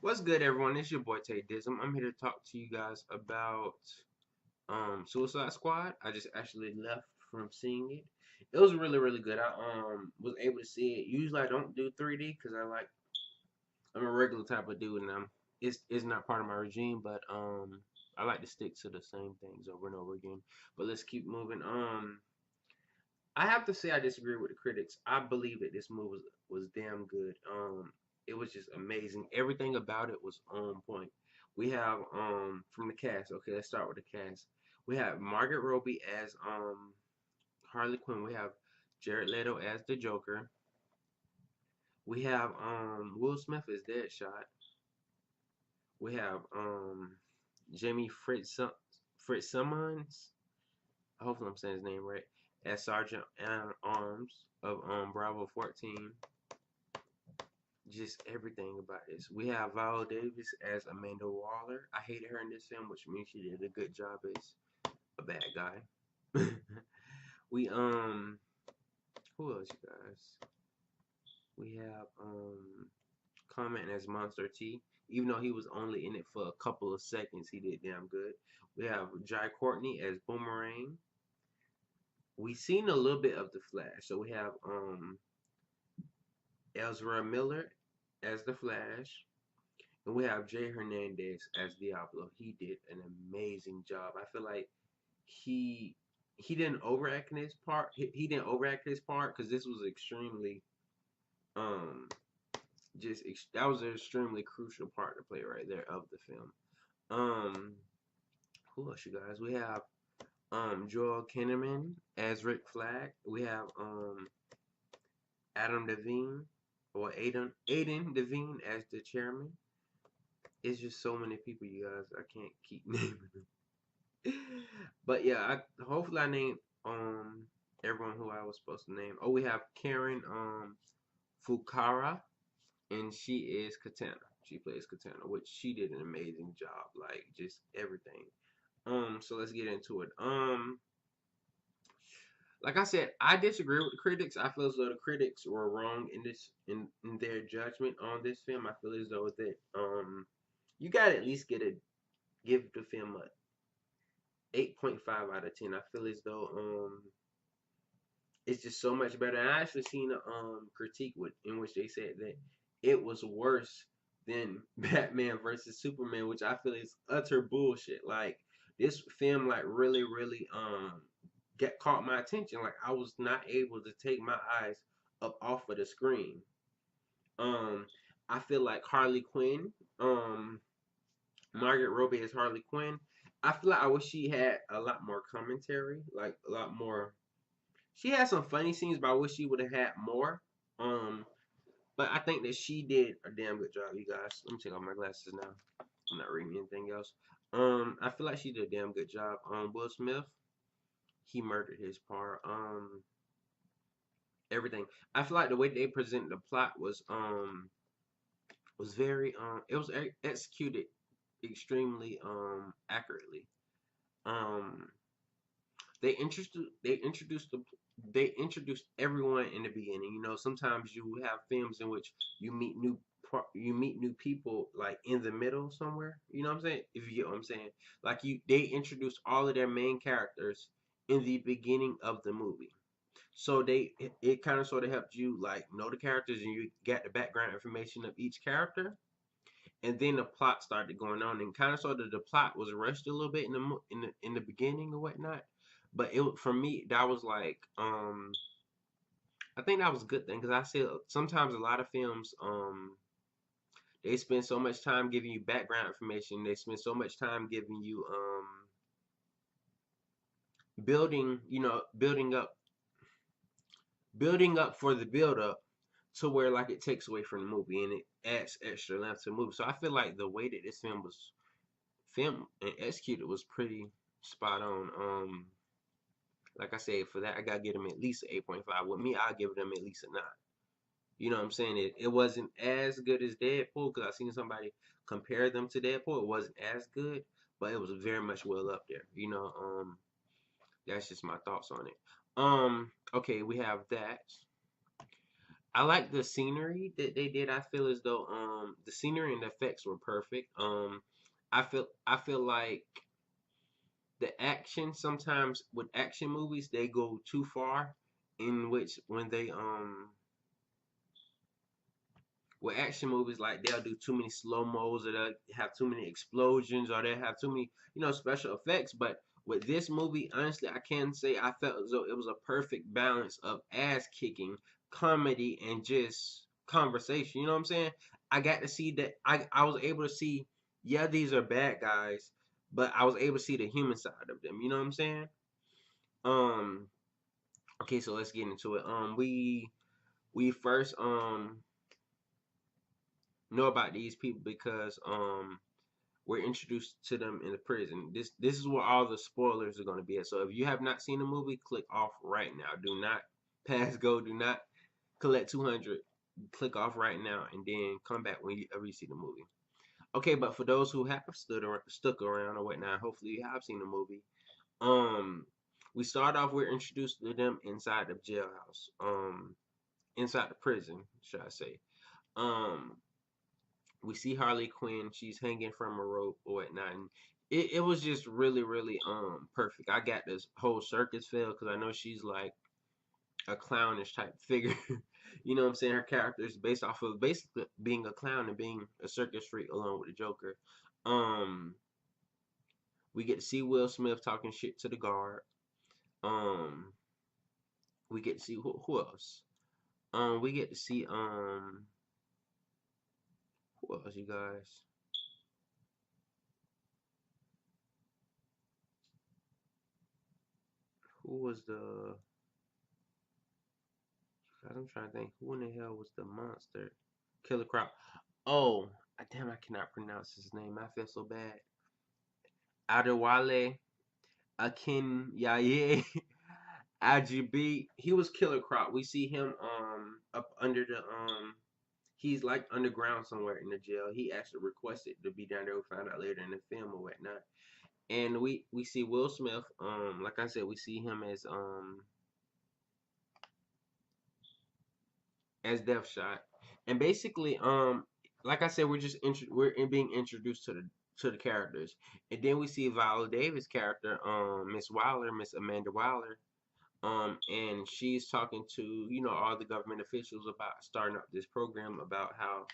What's good, everyone? It's your boy Tay Dism. I'm here to talk to you guys about Suicide Squad. I just actually left from seeing it. It was really good. I was able to see it. Usually I don't do 3D because I'm a regular type of dude and it's not part of my regime, but I like to stick to the same things over and over again. But let's keep moving. I have to say I disagree with the critics. I believe that this movie was damn good. It was just amazing. Everything about it was on point. We have from the cast. Okay, let's start with the cast. We have Margaret Robbie as Harley Quinn. We have Jared Leto as the Joker. We have Will Smith as Deadshot. We have Jamie Fitzsimmons. Hopefully I'm saying his name right. As Sergeant Arms of Bravo 14. Just everything about this. We have Viola Davis as Amanda Waller. I hated her in this film, which means she did a good job as a bad guy. we who else, you guys? We have Comment as Monster T. Even though he was only in it for a couple of seconds, he did damn good. We have Jai Courtney as Boomerang. We seen a little bit of the Flash, so we have Ezra Miller as the Flash. And we have Jay Hernandez as Diablo. He did an amazing job. I feel like he he didn't overact in his part. He didn't overact his part because this was extremely um that was an extremely crucial part to play right there of the film. Um, who else, you guys? We have Joel Kinnaman as Rick Flag. We have Adam Devine or Aiden Devine as the chairman. It's just so many people, you guys. I can't keep naming them. But yeah, hopefully I named everyone who I was supposed to name. Oh, we have Karen Fukara, and she is Katana. She plays Katana, which she did an amazing job, like just everything. So let's get into it. Like I said, I disagree with the critics. I feel as though the critics were wrong in their judgment on this film. I feel as though that you gotta at least give the film a 8.5 out of 10. I feel as though it's just so much better. And I actually seen a critique in which they said that it was worse than Batman versus Superman, which I feel is utter bullshit. Like this film, like really get caught my attention. Like I was not able to take my eyes up off of the screen. Um, I feel like Harley Quinn, Margaret Robbie as Harley Quinn. I feel like I wish she had a lot more commentary, like a lot more. She had some funny scenes, but I wish she would have had more. Um, but I think that she did a damn good job, you guys. Let me take off my glasses now. I'm not reading anything else. I feel like she did a damn good job. Will Smith, he murdered his part. Everything. I feel like the way they presented the plot was very it was executed extremely accurately. Um, they introduced they introduced everyone in the beginning. You know, sometimes you have films in which you meet you meet new people like in the middle somewhere. You know what I'm saying? If you get what I'm saying, like they introduced all of their main characters in the beginning of the movie. So it kind of sort of helped you like know the characters and you got the background information of each character, and then the plot started going on and kind of sort of the plot was rushed a little bit in the beginning or whatnot. But it for me that was like I think that was a good thing because I see sometimes a lot of films they spend so much time giving you background information, they spend so much time giving you building, you know, building up for the build up to where like it takes away from the movie and it adds extra length to the movie. So I feel like the way that this film was filmed and executed was pretty spot on. Like I said, for that I gotta give them at least an 8.5. With me, I'll give them at least a 9. You know what I'm saying? It wasn't as good as Deadpool because I seen somebody compare them to Deadpool. It wasn't as good, but it was very much well up there. You know, that's just my thoughts on it. Okay, we have that. I like the scenery that they did. I feel as though the scenery and the effects were perfect. I feel like the action sometimes with action movies they go too far, in which when they with action movies, like they'll do too many slow mos, or they'll have too many explosions, or they have too many, special effects. But with this movie, honestly, I can say I felt as though it was a perfect balance of ass kicking, comedy, and just conversation. You know what I'm saying? I got to see that. I was able to see, yeah, these are bad guys, but I was able to see the human side of them. You know what I'm saying? Um. Okay, so let's get into it. We first know about these people because we're introduced to them in the prison. This is where all the spoilers are going to be at. So if you have not seen the movie, click off right now. Do not pass go. Do not collect 200. Click off right now and then come back when you see the movie. Okay, but for those who have stuck around or whatnot, hopefully you have seen the movie. Um, we start off. We're introduced to them inside the jailhouse. Inside the prison, should I say? Um, we see Harley Quinn. She's hanging from a rope or whatnot. And it was just really, really perfect. I got this whole circus feel because I know she's like a clownish type figure. You know what I'm saying? Her character is based off of basically being a clown and being a circus freak along with the Joker. Um, we get to see Will Smith talking shit to the guard. Um, we get to see who else? We get to see who else, you guys? Who was the I'm trying to think. Who in the hell was the monster? Killer Croc. Oh, damn! I cannot pronounce his name. I feel so bad. Adewale Akinyaye Ajibi. He was Killer Croc. We see him up under the He's like underground somewhere in the jail. He actually requested to be down there. We found out later in the film or whatnot. And we see Will Smith. Like I said, we see him as Deathshot, and basically, like I said, being introduced to the characters, and then we see Viola Davis' character, Miss Wilder, Miss Amanda Wilder, and she's talking to all the government officials about starting up this program about how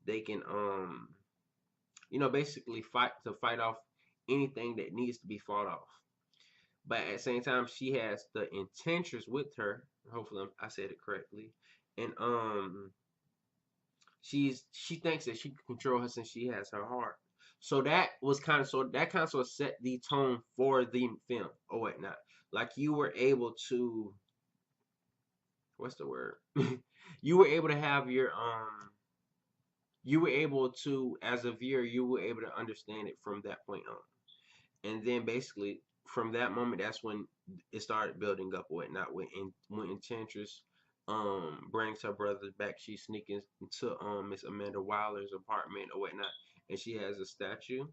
they can basically fight off anything that needs to be fought off. But at the same time, she has the intentions with her. Hopefully, I said it correctly, and she thinks that she can control her since she has her heart. So that kind of sort of set the tone for the film or whatnot. Like you were able to what's the word? You were able to have your you were able to as a viewer you were able to understand it from that point on. And then basically from that moment that's when it started building up or whatnot when Enchantress brings her brothers back. She's sneaking into Miss Amanda Wilder's apartment or whatnot, and she has a statue,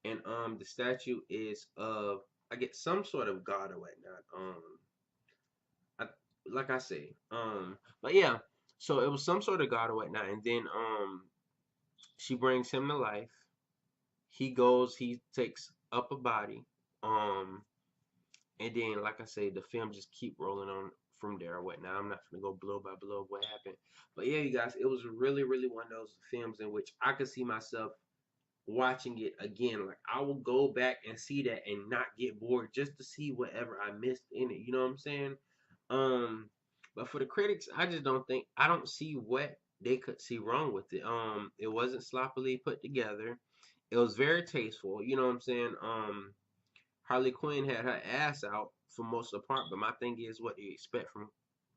and the statue is of I get some sort of god or whatnot. I, like I say, but yeah, so it was some sort of god or whatnot, and then she brings him to life. He takes up a body, um, and then, like I say, the film just keep rolling on from there or whatnot. I'm not gonna go blow by blow of what happened, but yeah, you guys, it was really, really one of those films in which I could see myself watching it again. Like I will go back and see that and not get bored just to see whatever I missed in it. You know what I'm saying? Um, but for the critics, I don't see what they could see wrong with it. It wasn't sloppily put together. It was very tasteful. You know what I'm saying? Harley Quinn had her ass out for most of the part, but my thing is, what do you expect from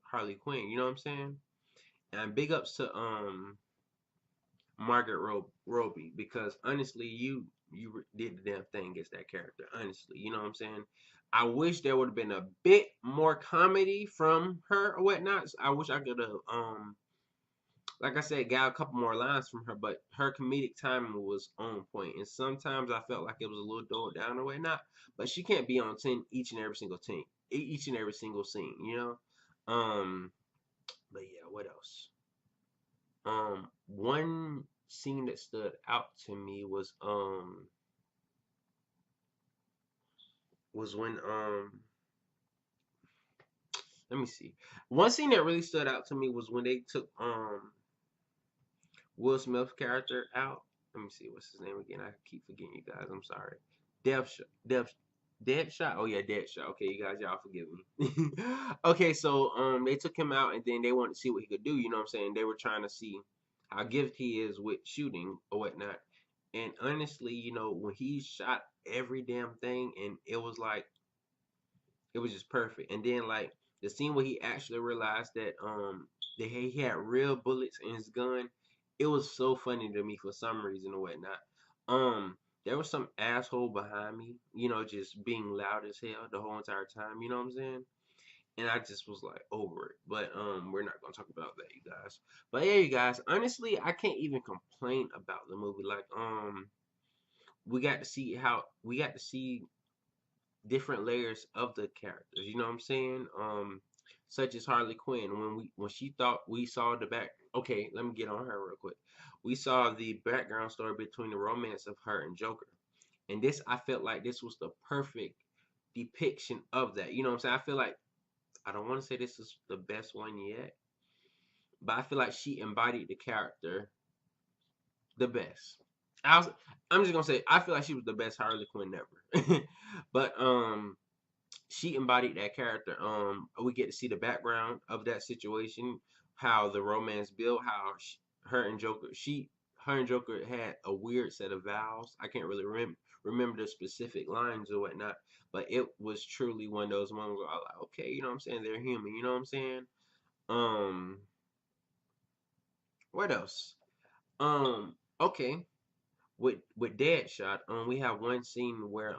Harley Quinn? You know what I'm saying? And big ups to Margaret Robbie because honestly, you did the damn thing against that character. Honestly, you know what I'm saying? I wish there would have been a bit more comedy from her or whatnot. I wish I could have like I said, got a couple more lines from her, but her comedic timing was on point. And sometimes I felt like it was a little dulled down or whatnot. But she can't be on 10 each and every single scene, you know. Um, But yeah, what else? One scene that stood out to me was when let me see. One scene that really stood out to me was when they took Will Smith's character out. Let me see, what's his name again? I keep forgetting, you guys. I'm sorry. Deadshot. Oh yeah, Deadshot. Okay, you guys, y'all forgive me. Okay, so they took him out and then they wanted to see what he could do. You know what I'm saying? They were trying to see how gifted he is with shooting or whatnot. And honestly, when he shot every damn thing, and it was just perfect. And then like the scene where he actually realized that he had real bullets in his gun, it was so funny to me for some reason or whatnot. There was some asshole behind me, just being loud as hell the whole entire time. You know what I'm saying? And I just was like over it. But we're not gonna talk about that, you guys. But yeah, you guys, honestly, I can't even complain about the movie. Like we got to see different layers of the characters. You know what I'm saying? Such as Harley Quinn. When she thought we saw the back. Okay, let me get on her real quick. We saw the background story between the romance of her and Joker, and this I felt like this was the perfect depiction of that. You know what I'm saying? I feel like I don't want to say this is the best one yet, but I feel like she embodied the character the best. I was, I'm just gonna say I feel like she was the best Harley Quinn ever. But she embodied that character. We get to see the background of that situation, how the romance built, how her and Joker had a weird set of vows. I can't really remember the specific lines or whatnot, but it was truly one of those moments where I was like, okay, you know what I'm saying? They're human, you know what I'm saying? Um, what else? Okay, with Deadshot, we have one scene where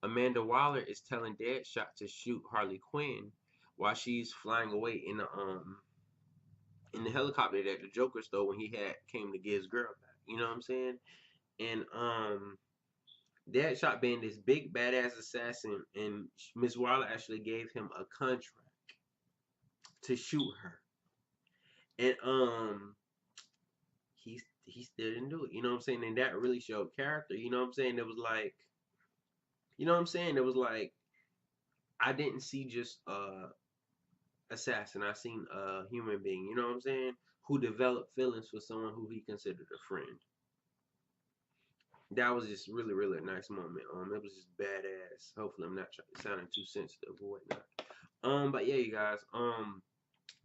Amanda Waller is telling Deadshot to shoot Harley Quinn while she's flying away in the helicopter that the Joker stole when he had came to get his girl back. You know what I'm saying? And Deadshot being this big badass assassin, and Miss Waller actually gave him a contract to shoot her, and he still didn't do it. You know what I'm saying? And that really showed character. You know what I'm saying? It was like, you know what I'm saying? It was like I didn't see just assassin. I seen a human being, you know what I'm saying, who developed feelings for someone who he considered a friend. That was just really, really a nice moment. It was just badass. Hopefully, I'm not sounding too sensitive or whatnot. But yeah, you guys.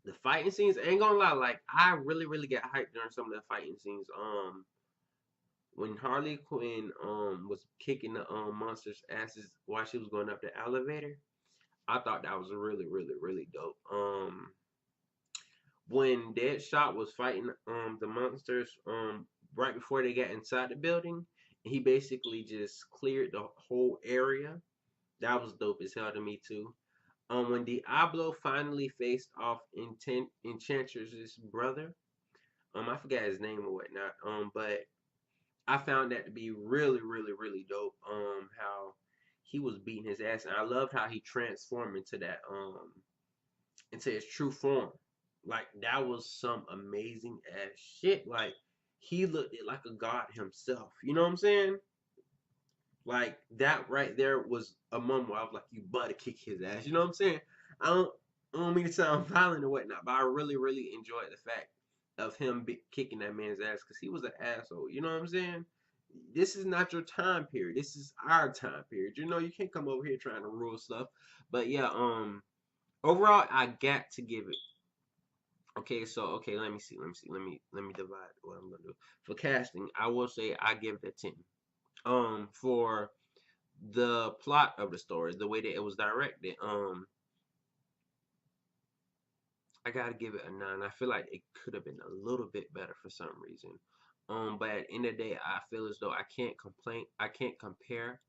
The fighting scenes, I ain't gonna lie, like I really, really got hyped during some of the fighting scenes. When Harley Quinn was kicking the monster's asses while she was going up the elevator, I thought that was really, really, really dope. When Deadshot was fighting the monsters right before they got inside the building, and he basically just cleared the whole area. That was dope as hell to me too. When Diablo finally faced off Enchantress's brother, I forgot his name or whatnot. But I found that to be really, really, really dope. How he was beating his ass, and I loved how he transformed into his true form. Like that was some amazing ass shit. Like he looked like a god himself. You know what I'm saying? Like that right there was a moment where I was like, you better kick his ass. You know what I'm saying? I don't, I don't mean to sound violent or whatnot, but I really, really enjoyed the fact of him kicking that man's ass because he was an asshole. You know what I'm saying? This is not your time period. This is our time period. You know, you can't come over here trying to rule stuff. But yeah, overall, I got to give it. Okay, so okay, let me divide what I'm gonna do. For casting, I will say I give it a 10. For the plot of the story, the way that it was directed, I gotta give it a 9. I feel like it could have been a little bit better for some reason. But at the end of the day, I feel as though I can't compare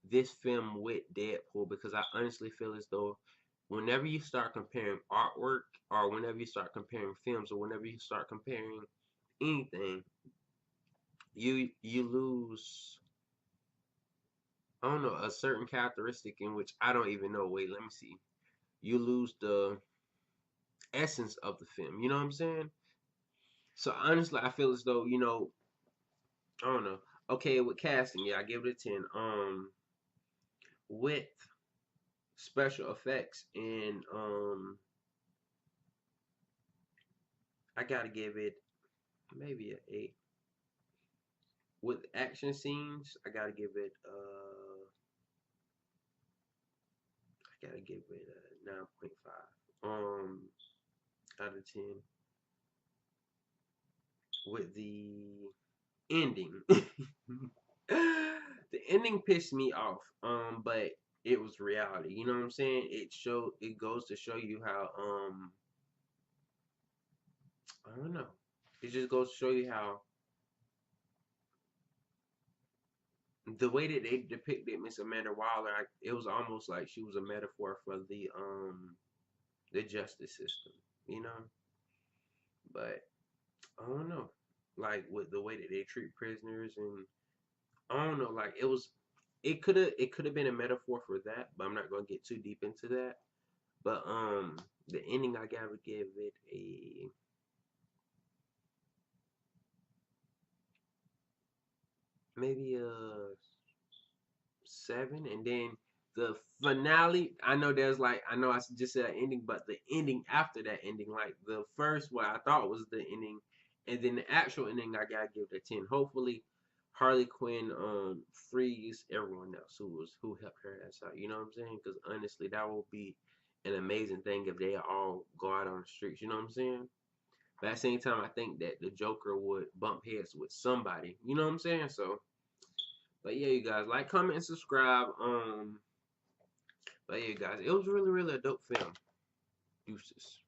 this film with Deadpool because I honestly feel as though whenever you start comparing artwork or whenever you start comparing films or whenever you start comparing anything, you lose, I don't know, a certain characteristic in which I don't even know. Wait, let me see. You lose essence of the film. You know what I'm saying? So honestly, I feel as though, I don't know. Okay, with casting, yeah, I give it a 10. With special effects and I gotta give it maybe a 8. With action scenes, I gotta give it I gotta give it a 9.5. Out of 10. With the ending. The ending pissed me off. But it was reality. You know what I'm saying? It goes to show you how I don't know. It just goes to show you how the way that they depicted Miss Amanda Waller, it was almost like she was a metaphor for the justice system, you know. But I don't know, like with the way that they treat prisoners, and I don't know, like it could have been a metaphor for that, but I'm not gonna get too deep into that. But the ending, I gotta give it a maybe a 7, and then the finale. I know there's like I know I just said ending, but the ending after that ending, like the first what I thought was the ending, and then the actual ending, I gotta give it a 10. Hopefully, Harley Quinn frees everyone else who helped her ass out. You know what I'm saying? Because honestly, that will be an amazing thing if they all go out on the streets. You know what I'm saying? But at the same time, I think that the Joker would bump heads with somebody. You know what I'm saying? So, but yeah, you guys like, comment, and subscribe. But yeah, guys, it was really, really a dope film. Deuces.